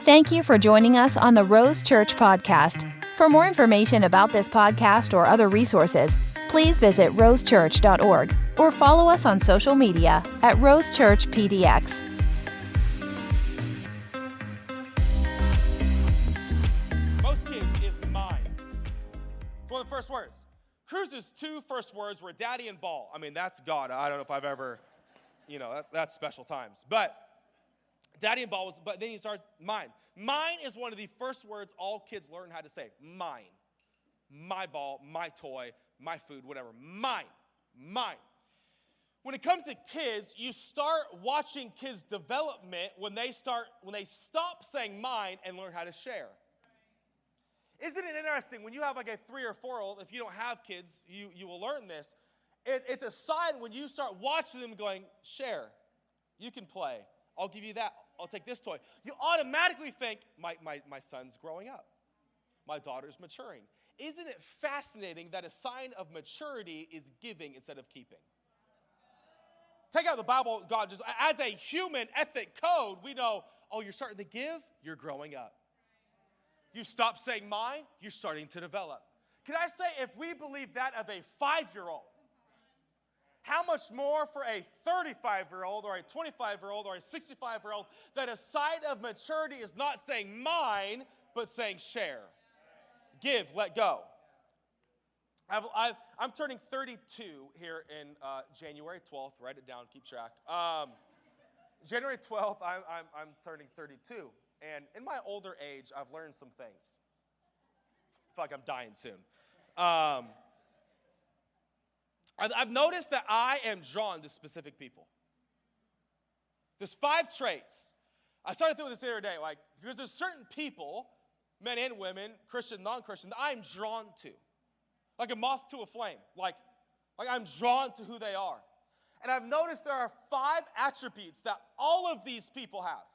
Thank you for joining us on the Rose Church podcast. For more information about this podcast or other resources, please visit rosechurch.org or follow us on social media at rosechurchpdx. Most kids is mine. It's one of the first words. Cruz's two first words were daddy and ball. I mean, that's God. I don't know if I've ever, that's special times. But daddy and ball was, but then he starts mine. Mine is one of the first words all kids learn how to say. Mine. My ball, my toy, my food, whatever. Mine. Mine. When it comes to kids, you start watching kids' development when they stop saying mine and learn how to share. Isn't it interesting when you have like a 3 or 4-year-old, if you don't have kids, you will learn this. It's a sign when you start watching them going, share. You can play. I'll give you that. I'll take this toy. You automatically think, my son's growing up. My daughter's maturing. Isn't it fascinating that a sign of maturity is giving instead of keeping? Take out the Bible, God, just as a human ethic code, we know, you're starting to give, you're growing up. You stop saying mine, you're starting to develop. Can I say, if we believe that of a 5-year-old, how much more for a 35-year-old or a 25-year-old or a 65-year-old that a sign of maturity is not saying mine, but saying share. Give, let go. I'm turning 32 here in January 12th. Write it down, keep track. January 12th, I'm turning 32. And in my older age, I've learned some things. I feel like I'm dying soon. I've noticed that I am drawn to specific people. There's 5 traits. I started thinking this the other day, because there's certain people, men and women, Christian, non-Christian, that I'm drawn to. Like a moth to a flame. Like I'm drawn to who they are. And I've noticed there are 5 attributes that all of these people have.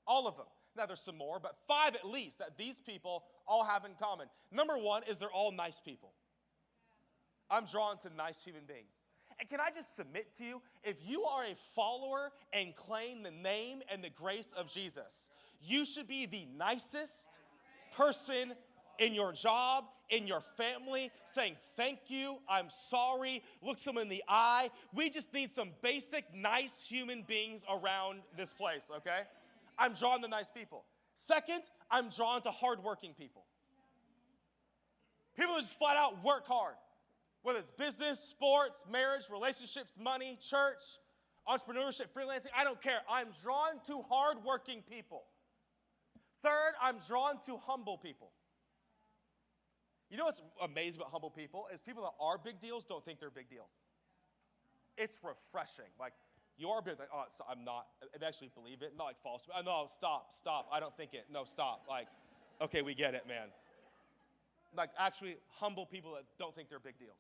All of them. Now, there's some more, but 5 at least that these people all have in common. Number 1 is they're all nice people. I'm drawn to nice human beings. And can I just submit to you, if you are a follower and claim the name and the grace of Jesus, you should be the nicest person in your job, in your family, saying thank you, I'm sorry, look someone in the eye. We just need some basic nice human beings around this place, okay? I'm drawn to nice people. Second, I'm drawn to hardworking people. People that just flat out work hard. Whether it's business, sports, marriage, relationships, money, church, entrepreneurship, freelancing, I don't care. I'm drawn to hardworking people. Third, I'm drawn to humble people. You know what's amazing about humble people is people that are big deals don't think they're big deals. It's refreshing. Like, you are big, I'm not. I actually believe it. Not like false. No, stop. I don't think it. No, stop. Okay, we get it, man. Actually, humble people that don't think they're big deals.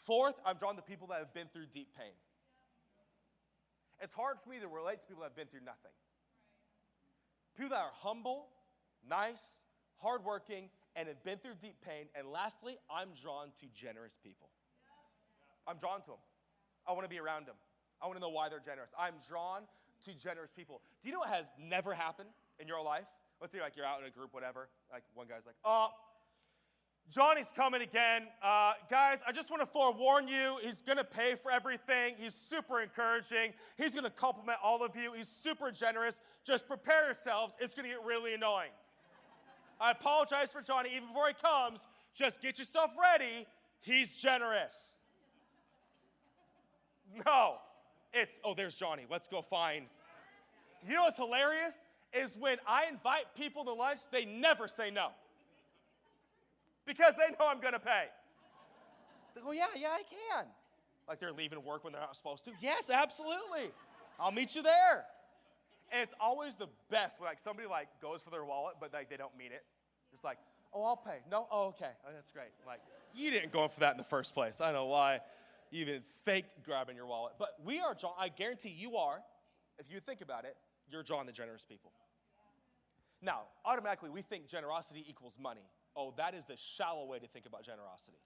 Fourth, I'm drawn to people that have been through deep pain. It's hard for me to relate to people that have been through nothing. People that are humble, nice, hardworking, and have been through deep pain. And lastly, I'm drawn to generous people. I'm drawn to them. I want to be around them. I want to know why they're generous. I'm drawn to generous people. Do you know what has never happened in your life? Let's say you're out in a group, whatever. One guy's like, Johnny's coming again. Guys, I just want to forewarn you, he's going to pay for everything. He's super encouraging. He's going to compliment all of you. He's super generous. Just prepare yourselves. It's going to get really annoying. I apologize for Johnny. Even before he comes, just get yourself ready. He's generous. No. There's Johnny. Let's go find. You know what's hilarious? Is when I invite people to lunch, they never say no. Because they know I'm going to pay. It's like, yeah, I can. Like they're leaving work when they're not supposed to. Yes, absolutely. I'll meet you there. And it's always the best when somebody goes for their wallet, but they don't mean it. It's like, I'll pay. No? Oh, okay. Oh, that's great. You didn't go for that in the first place. I don't know why you even faked grabbing your wallet. But we are drawn, I guarantee you are, if you think about it, you're drawn to generous people. Now, automatically we think generosity equals money. Oh, that is the shallow way to think about generosity.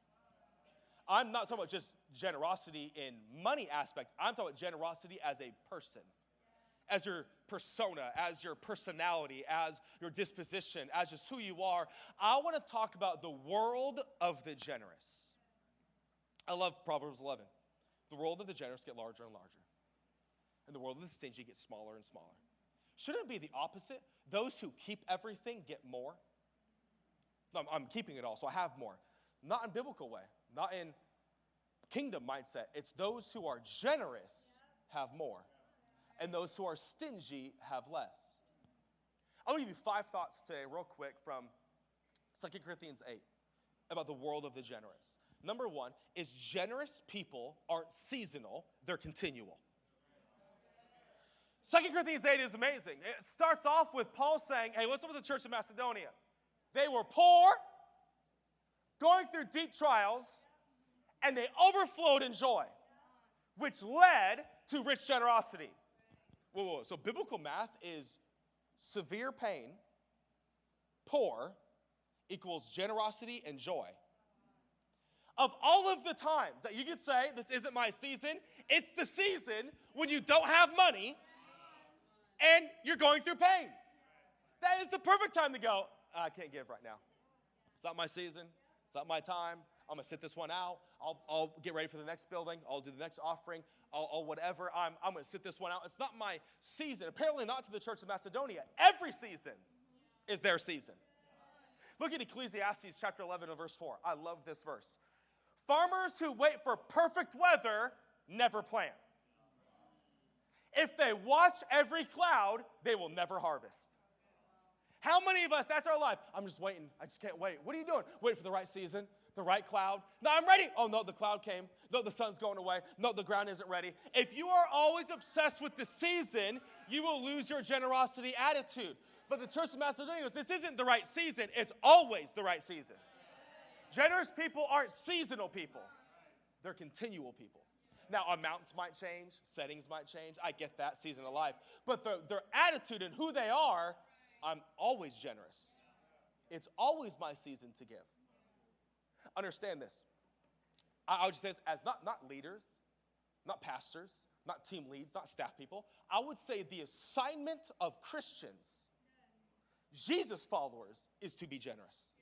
I'm not talking about just generosity in money aspect. I'm talking about generosity as a person. as your persona, as your personality, as your disposition, as just who you are, I want to talk about the world of the generous. I love Proverbs 11. The world of the generous get larger and larger, and the world of the stingy gets smaller and smaller. Shouldn't it be the opposite? Those who keep everything get more. No, I'm keeping it all, so I have more. Not in biblical way, not in kingdom mindset. It's those who are generous have more, and those who are stingy have less. I'm going to give you 5 thoughts today real quick from 2 Corinthians 8 about the world of the generous. Number 1 is generous people aren't seasonal, they're continual. 2 Corinthians 8 is amazing. It starts off with Paul saying, hey, listen to the church of Macedonia. They were poor, going through deep trials, and they overflowed in joy, which led to rich generosity. Whoa. So biblical math is severe pain, poor, equals generosity and joy. Of all of the times that you could say, this isn't my season, it's the season when you don't have money and you're going through pain. That is the perfect time to go, I can't give right now. It's not my season. It's not my time. I'm going to sit this one out. I'll get ready for the next building. I'll do the next offering. I'll whatever. I'm going to sit this one out. It's not my season. Apparently not to the church of Macedonia. Every season is their season. Look at Ecclesiastes chapter 11 and verse 4. I love this verse. Farmers who wait for perfect weather never plant. If they watch every cloud, they will never harvest. How many of us, that's our life? I'm just waiting. I just can't wait. What are you doing? Wait for the right season, the right cloud. No, I'm ready. Oh, no, the cloud came. No, the sun's going away. No, the ground isn't ready. If you are always obsessed with the season, you will lose your generosity attitude. But the church of Macedonia goes, this isn't the right season. It's always the right season. Generous people aren't seasonal people. They're continual people. Now, amounts might change. Settings might change. I get that, season of life. But their attitude and who they are, I'm always generous. It's always my season to give. Understand this. I would just say this as not leaders, not pastors, not team leads, not staff people. I would say the assignment of Christians, Jesus followers, is to be generous.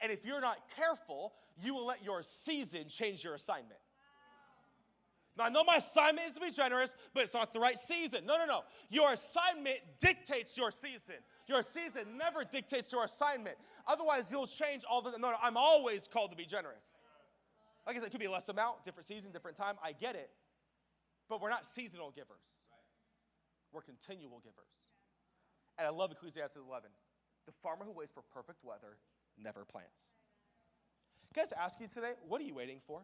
And if you're not careful, you will let your season change your assignment. Now, I know my assignment is to be generous, but it's not the right season. No. Your assignment dictates your season. Your season never dictates your assignment. Otherwise, you'll change all the... No, I'm always called to be generous. Like I said, it could be a less amount, different season, different time. I get it. But we're not seasonal givers. We're continual givers. And I love Ecclesiastes 11. The farmer who waits for perfect weather never plants. Can I just ask you today, what are you waiting for?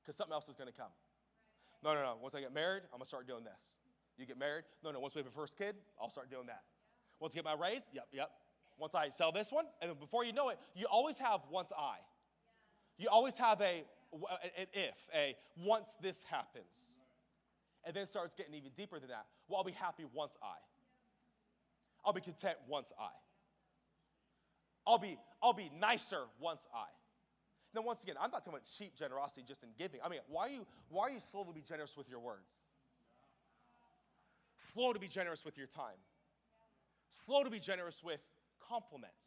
Because something else is going to come. No. Once I get married, I'm going to start doing this. You get married? No. Once we have a first kid, I'll start doing that. Once I get my raise? Yep. Once I sell this one, and then before you know it, you always have once I. You always have an once this happens. And then it starts getting even deeper than that. Well, I'll be happy once I. I'll be content once I. I'll be nicer once I. Now, once again, I'm not talking about cheap generosity just in giving. I mean, why are you slow to be generous with your words? Slow to be generous with your time. Slow to be generous with compliments.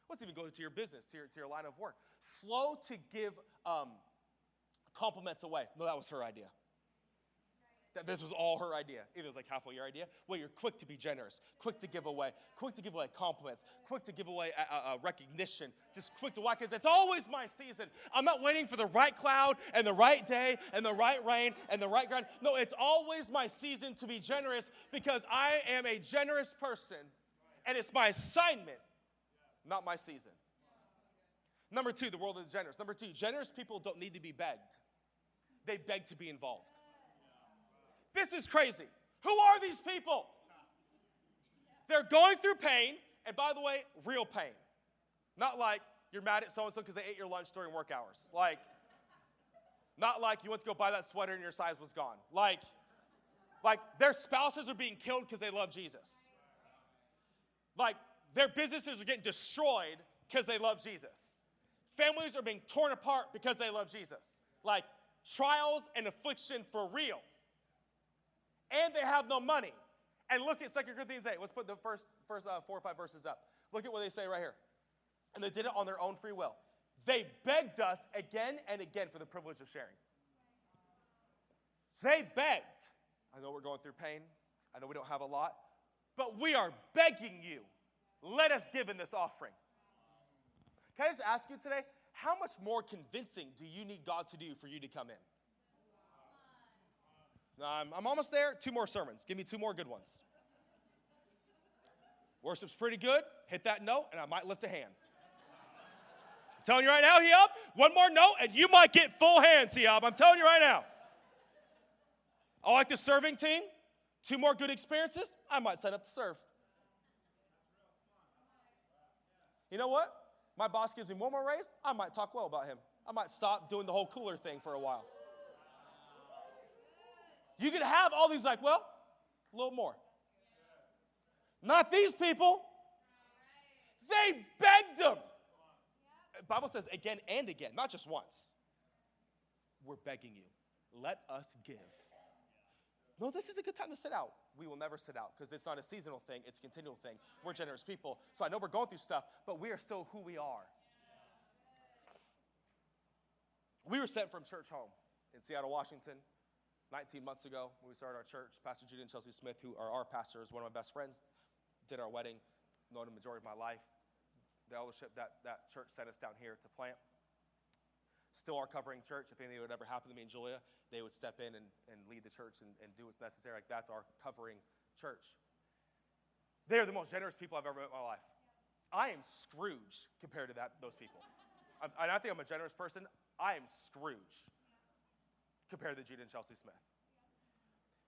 Let's even go to your business, to your line of work. Slow to give compliments away. No, that was her idea. That this was all her idea. Even it was like half of your idea. Well, you're quick to be generous, quick to give away compliments, quick to give away recognition, just quick to why? Because it's always my season. I'm not waiting for the right cloud and the right day and the right rain and the right ground. No, it's always my season to be generous because I am a generous person and it's my assignment, not my season. Number 2, the world of the generous. Number 2, generous people don't need to be begged. They beg to be involved. This is crazy. Who are these people? They're going through pain, and by the way, real pain. Not like you're mad at so-and-so because they ate your lunch during work hours. Not like you went to go buy that sweater and your size was gone. Like their spouses are being killed because they love Jesus. Like their businesses are getting destroyed because they love Jesus. Families are being torn apart because they love Jesus. Like trials and affliction for real. and they have no money. And look at 2 Corinthians 8. Let's put the first 4 or 5 verses up. Look at what they say right here. And they did it on their own free will. They begged us again and again for the privilege of sharing. They begged. I know we're going through pain. I know we don't have a lot. But we are begging you, let us give in this offering. Can I just ask you today, how much more convincing do you need God to do for you to come in? I'm almost there. 2 more sermons. Give me 2 more good ones. Worship's pretty good. Hit that note, and I might lift a hand. I'm telling you right now, Hiob, 1 more note, and you might get full hands, Hiob. I'm telling you right now. I like the serving team. 2 more good experiences, I might sign up to serve. You know what? My boss gives me 1 more raise, I might talk well about him. I might stop doing the whole cooler thing for a while. You can have all these like, well, a little more. Not these people. They begged them. The Bible says again and again, not just once. We're begging you. Let us give. No, this is a good time to sit out. We will never sit out because it's not a seasonal thing. It's a continual thing. We're generous people. So I know we're going through stuff, but we are still who we are. We were sent from church home in Seattle, Washington, 19 months ago when we started our church. Pastor Judy and Chelsea Smith, who are our pastors, one of my best friends, did our wedding, known the majority of my life. The eldership that church sent us down here to plant. Still our covering church. If anything would ever happen to me and Julia, they would step in and lead the church and do what's necessary. Like that's our covering church. They are the most generous people I've ever met in my life. I am Scrooge compared to those people. I think I'm a generous person. I am Scrooge compared to Judy and Chelsea Smith.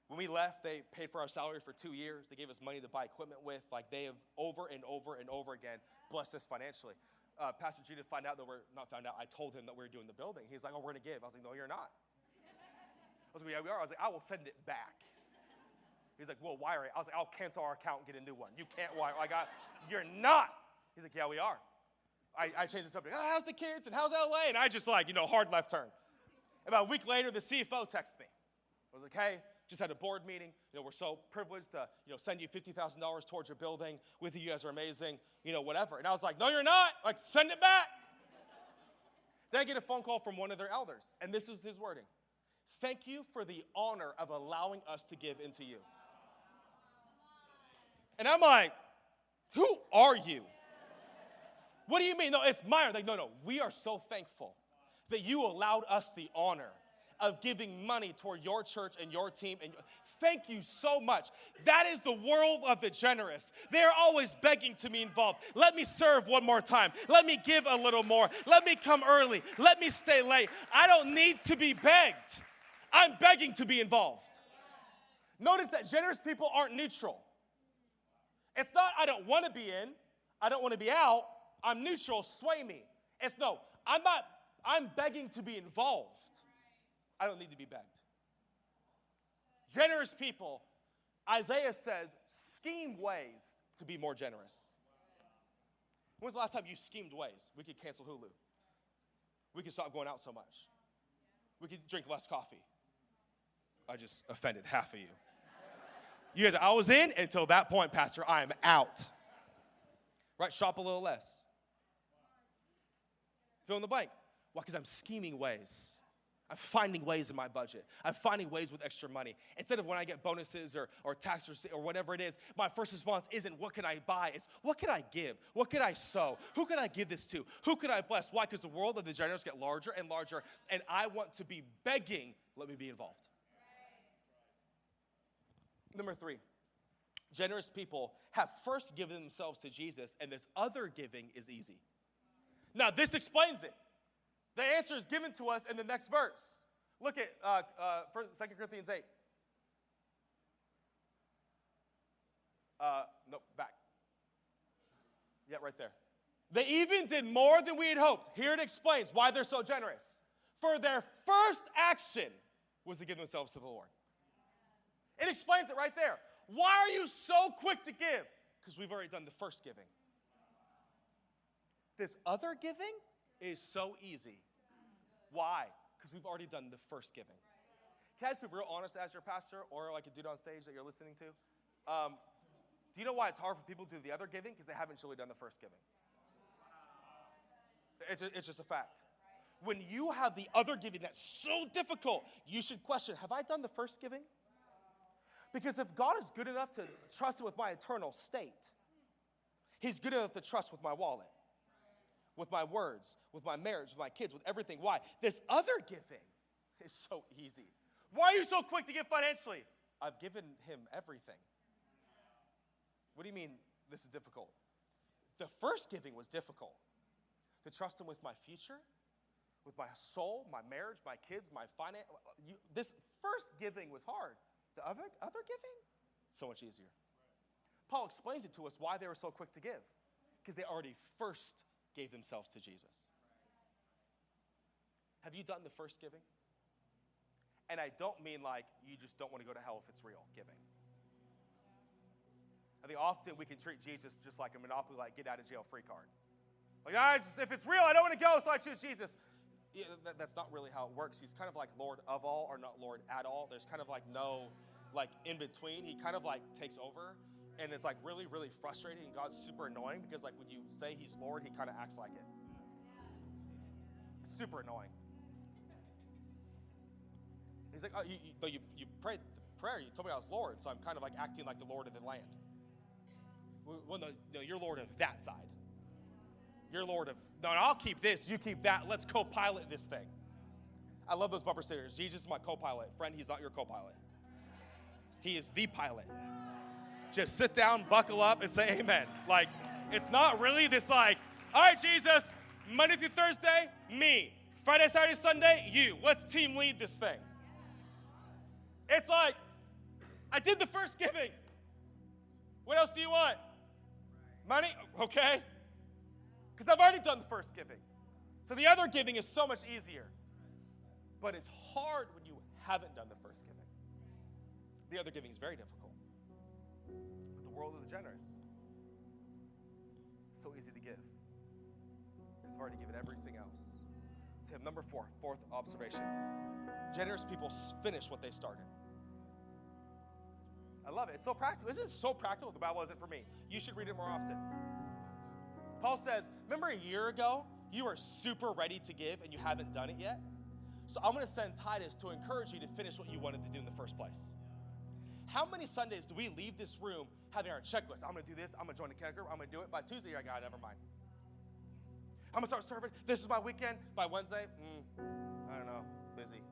When we left, they paid for our salary for 2 years. They gave us money to buy equipment with. Like they have over and over and over again blessed us financially. Pastor Judah I told him that we were doing the building. He's like, oh, we're going to give. I was like, no, you're not. I was like, yeah, we are. I was like, I will send it back. He's like, well, wire it. I was like, I'll cancel our account and get a new one. You can't wire. You're not. He's like, yeah, we are. I changed the subject. Oh, how's the kids and how's LA? And I just hard left turn. About a week later, the CFO texted me. I was like, hey, just had a board meeting. We're so privileged to, send you $50,000 towards your building. With you guys are amazing, whatever. And I was like, no, you're not. Like, send it back. Then I get a phone call from one of their elders. And this is his wording. Thank you for the honor of allowing us to give into you. And I'm like, who are you? What do you mean? No, it's my honor. Like, no, we are so thankful that you allowed us the honor of giving money toward your church and your team. And thank you so much. That is the world of the generous. They're always begging to be involved. Let me serve 1 more time. Let me give a little more. Let me come early. Let me stay late. I don't need to be begged. I'm begging to be involved. Notice that generous people aren't neutral. It's not I don't want to be in. I don't want to be out. I'm neutral. Sway me. It's no, I'm not. I'm begging to be involved. I don't need to be begged. Generous people, Isaiah says, scheme ways to be more generous. When's the last time you schemed ways? We could cancel Hulu. We could stop going out so much. We could drink less coffee. I just offended half of you. You guys, I was in until that point, Pastor. I am out. Right? Shop a little less. Fill in the blank. Why? Because I'm scheming ways. I'm finding ways in my budget. I'm finding ways with extra money. Instead of when I get bonuses or tax receipt or whatever it is, my first response isn't what can I buy? It's what can I give? What can I sow? Who can I give this to? Who can I bless? Why? Because the world of the generous get larger and larger, and I want to be begging, let me be involved. Number 3, generous people have first given themselves to Jesus, and this other giving is easy. Now, this explains it. The answer is given to us in the next verse. Look at 2 Corinthians 8. Nope, back. Yeah, right there. They even did more than we had hoped. Here it explains why they're so generous. For their first action was to give themselves to the Lord. It explains it right there. Why are you so quick to give? Because we've already done the first giving. This other giving is so easy. Why? Because we've already done the first giving. Can I just be real honest as your pastor or like a dude on stage that you're listening to? Do you know why it's hard for people to do the other giving? Because they haven't really done the first giving. It's just a fact. When you have the other giving that's so difficult, you should question, have I done the first giving? Because if God is good enough to trust him with my eternal state, he's good enough to trust with my wallet, with my words, with my marriage, with my kids, with everything. Why? This other giving is so easy. Why are you so quick to give financially? I've given him everything. What do you mean this is difficult? The first giving was difficult. To trust him with my future, with my soul, my marriage, my kids, my finance. This first giving was hard. The other giving, so much easier. Paul explains it to us why they were so quick to give. Because they already first gave themselves to Jesus. Have you done the first giving? And I don't mean like you just don't want to go to hell if it's real giving. I think often we can treat Jesus just like a Monopoly, like get out of jail free card. Like, if it's real, I don't want to go, so I choose Jesus. Yeah, that's not really how it works. He's kind of like Lord of all or not Lord at all. There's kind of like no like in between. He kind of like takes over, and it's like really, really frustrating, and God's super annoying because like when you say he's Lord, he kind of acts like it. It's super annoying. He's like, oh, you prayed the prayer. You told me I was Lord, so I'm kind of like acting like the Lord of the land. Well, no, you're Lord of that side. You're Lord of, no, I'll keep this, you keep that. Let's co-pilot this thing. I love those bumper stickers. Jesus is my co-pilot. Friend, he's not your co-pilot. He is the pilot. Just sit down, buckle up, and say amen. Like, it's not really this like, all right, Jesus, Monday through Thursday, me. Friday, Saturday, Sunday, you. Let's team lead this thing. It's like, I did the first giving. What else do you want? Money? Okay. Because I've already done the first giving. So the other giving is so much easier. But it's hard when you haven't done the first giving. The other giving is very difficult. But the world of the generous, so easy to give. Because I've already given everything else. Tip number 4, fourth observation. Generous people finish what they started. I love it. It's so practical. Isn't it so practical? The Bible isn't for me. You should read it more often. Paul says, remember a year ago, you were super ready to give and you haven't done it yet? So I'm going to send Titus to encourage you to finish what you wanted to do in the first place. How many Sundays do we leave this room having our checklist? I'm going to do this. I'm going to join the connect group. I'm going to do it. By Tuesday, I got it. Never mind. I'm going to start serving. This is my weekend. By Wednesday, I don't know. Busy.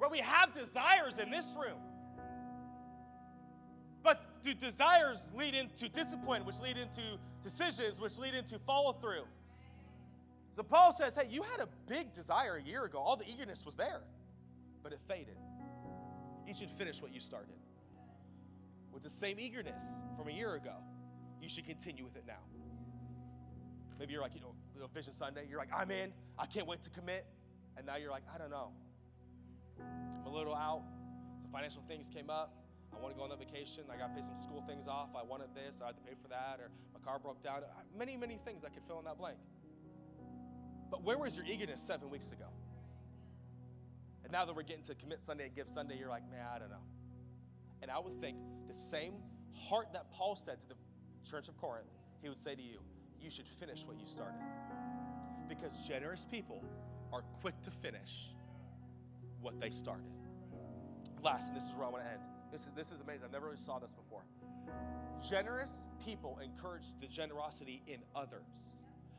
Well, we have desires in this room. But do desires lead into discipline, which lead into decisions, which lead into follow through? So Paul says, hey, you had a big desire a year ago. All the eagerness was there, but it faded. You should finish what you started. With the same eagerness from a year ago, you should continue with it now. Maybe you're like, Vision Sunday, you're like, I'm in. I can't wait to commit. And now you're like, I don't know. I'm a little out. Some financial things came up. I want to go on that vacation. I got to pay some school things off. I wanted this. I had to pay for that. Or my car broke down. Many, many things I could fill in that blank. But where was your eagerness 7 weeks ago? And now that we're getting to Commit Sunday and Give Sunday, you're like, man, I don't know. And I would think the same heart that Paul said to the church of Corinth, he would say to you, you should finish what you started. Because generous people are quick to finish what they started. Last, and this is where I want to end. This is amazing. I've never really saw this before. Generous people encourage the generosity in others.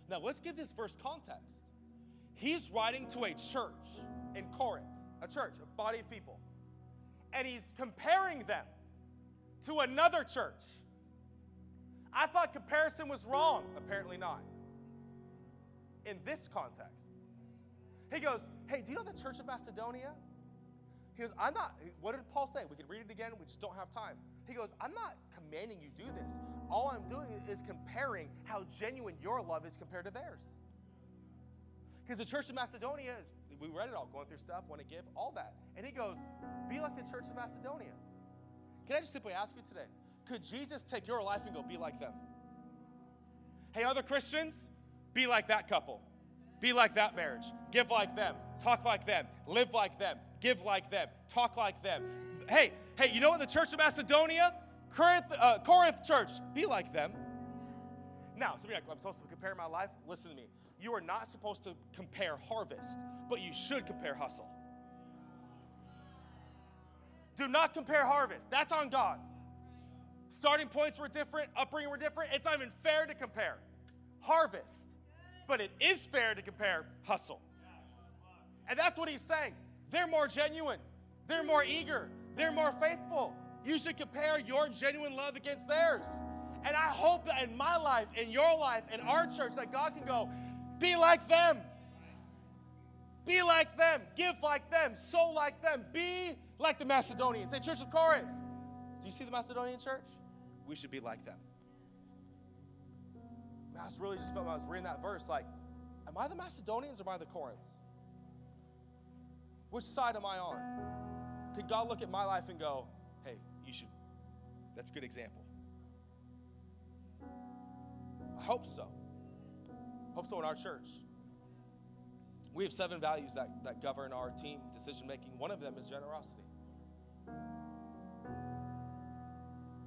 Now, let's give this verse context. He's writing to a church in Corinth, a church, a body of people. And he's comparing them to another church. I thought comparison was wrong. Apparently not. In this context. He goes, hey, do you know the church of Macedonia? He goes, what did Paul say? We could read it again. We just don't have time. He goes, I'm not commanding you do this. All I'm doing is comparing how genuine your love is compared to theirs. Because the church of Macedonia is, we read it all, going through stuff, want to give, all that. And he goes, be like the church of Macedonia. Can I just simply ask you today, could Jesus take your life and go be like them? Hey, other Christians, be like that couple. Be like that marriage. Give like them. Talk like them. Live like them. give like them, talk like them. Hey, you know what the church of Macedonia? Corinth church, be like them. Now, somebody like, I'm supposed to compare my life? Listen to me. You are not supposed to compare harvest, but you should compare hustle. Do not compare harvest. That's on God. Starting points were different, upbringing were different. It's not even fair to compare harvest, but it is fair to compare hustle. And that's what he's saying. They're more genuine. They're more eager. They're more faithful. You should compare your genuine love against theirs. And I hope that in my life, in your life, in our church, that God can go, be like them. Be like them. Give like them. Sow like them. Be like the Macedonians. Say, Church of Corinth. Do you see the Macedonian church? We should be like them. I was really just felt when I was reading that verse, like, am I the Macedonians or am I the Corinths? Which side am I on? Could God look at my life and go, hey, you should, that's a good example. I hope so. Hope so in our church. We have 7 values that govern our team decision making. One of them is generosity.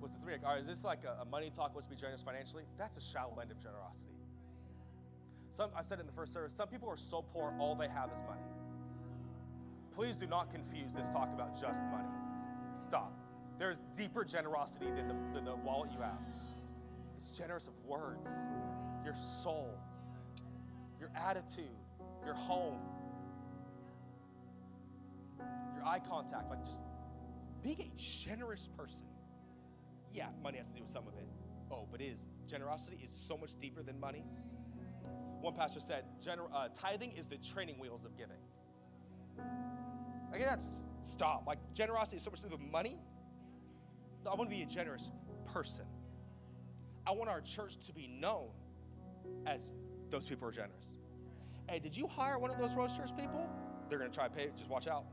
Was this like, all right, is this like a money talk, let's be generous financially? That's a shallow end of generosity. I said in the first service, some people are so poor, all they have is money. Please do not confuse this talk about just money. Stop. There's deeper generosity than the wallet you have. It's generous of words, your soul, your attitude, your home, your eye contact, like just being a generous person. Yeah, money has to do with some of it. Oh, but generosity is so much deeper than money. One pastor said, tithing is the training wheels of giving. Like, stop. Like, generosity is so much to do with money. I want to be a generous person. I want our church to be known as those people who are generous. Hey, did you hire one of those Rose Church people? They're going to try to pay, just watch out.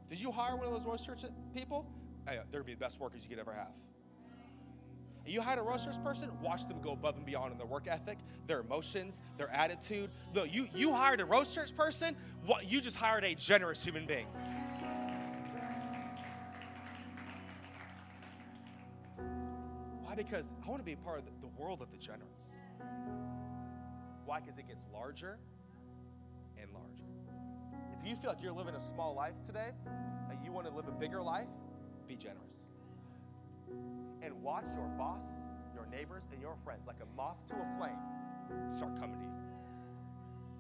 Did you hire one of those Rose Church people? Hey, they're going to be the best workers you could ever have. And you hired a Rose Church person, watch them go above and beyond in their work ethic, their emotions, their attitude. Look, you hired a Rose Church person, you just hired a generous human being. Why? Because I want to be a part of the world of the generous. Why? Because it gets larger and larger. If you feel like you're living a small life today and you want to live a bigger life, be generous. And watch your boss, your neighbors, and your friends, like a moth to a flame, start coming to you.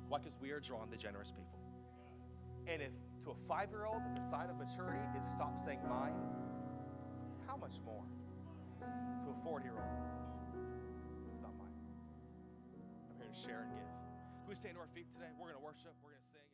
Why? Because we are drawn to generous people. And if to a 5-year-old, if the sign of maturity is stop saying mine, how much more to a 40-year-old? It's not mine. I'm here to share and give. Can we stand to our feet today? We're going to worship. We're going to sing.